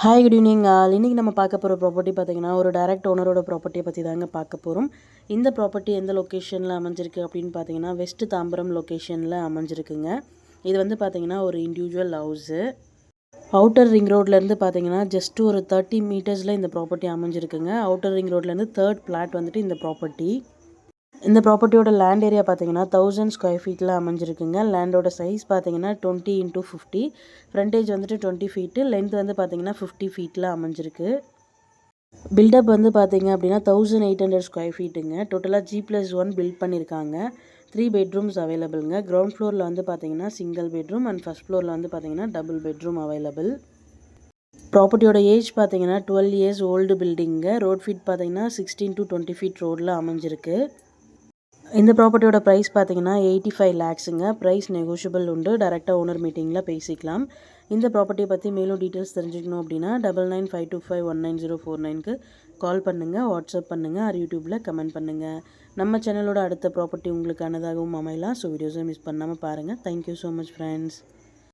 Hi good evening இன்றைக்கி நம்ம பார்க்க போகிற ப்ராப்பர்ட்டி பார்த்திங்கன்னா ஒரு டைரக்ட் ஓனரோட ப்ராப்பர்ட்டியை பற்றி தாங்க பார்க்க போகிறோம். இந்த ப்ராப்பர்ட்டி எந்த லொக்கேஷனில் அமைஞ்சிருக்கு அப்படின்னு பார்த்தீங்கன்னா வெஸ்ட் தாம்பரம் லொக்கேஷனில் அமைஞ்சிருக்குங்க. இது வந்து பார்த்திங்கன்னா ஒரு இண்டிவிஜுவல் ஹவுஸு. அவுட்டர் ரிங் ரோட்லேருந்து பார்த்தீங்கன்னா ஜஸ்ட் ஒரு 30 மீட்டர்ஸில் இந்த ப்ராப்பர்ட்டி அமைஞ்சிருக்குங்க. அவுட்டர் ரிங் ரோட்லேருந்து 3rd பிளாட் வந்துட்டு இந்த ப்ராப்பர்ட்டி. இந்த ப்ராப்பர்ட்டியோட லேண்ட் ஏரியா பார்த்தீங்கன்னா 1000 ஸ்கொயர் ஃபீட்டில் அமைஞ்சிருக்குங்க. லேண்டோட சைஸ் பார்த்தீங்கன்னா 20x50, ஃப்ரண்டேஜ் வந்துட்டு 20 ஃபீட்டு, லென்த் வந்து பார்த்தீங்கன்னா 50 ஃபீட்டில் அமைஞ்சிருக்கு. பில்டப் வந்து பார்த்தீங்க அப்படின்னா 1800 ஸ்கொயர் ஃபீட்டுங்க. டோட்டலாக G+1 பில்ட் பண்ணியிருக்காங்க. 3 பெட்ரூம்ஸ் அவைலபிளுங்க. கிரவுண்ட் ஃப்ளோரில் வந்து பார்த்தீங்கன்னா சிங்கிள் பெட்ரூம் அண்ட் ஃபஸ்ட் ஃப்ளோரில் வந்து பார்த்தீங்கன்னா டபுள் பெட்ரூம் அவைலபிள். ப்ராப்பர்ட்டியோட ஏஜ் பார்த்தீங்கன்னா 12 இயர்ஸ் ஓல்டு பில்டிங்க. ரோட் ஃபீட் பார்த்தீங்கன்னா 16 to 20 ஃபீட் ரோடில் அமைஞ்சிருக்கு. இந்த ப்ராப்பர்ட்டியோட ப்ரைஸ் பார்த்தீங்கன்னா 85 லேக்ஸுங்க. ப்ரைஸ் நெகோஷியபிள் உண்டு. டேரெக்டாக ஓனர் மீட்டிங்கில் பேசிக்கலாம். இந்த ப்ராப்பர்ட்டியை பற்றி மேலும் டீட்டெயில்ஸ் தெரிஞ்சுக்கணும் அப்படின்னா 9952251909க்கு கால் பண்ணுங்கள், வாட்ஸ்அப் பண்ணுங்கள், ஆர் யூடியூப்பில் கமெண்ட் பண்ணுங்கள். நம்ம சேனலோட அடுத்த ப்ராப்பர்ட்டி உங்களுக்கானதாகவும் அமையலாம். ஸோ வீடியோஸை மிஸ் பண்ணாமல் பாருங்கள். Thank you so much friends.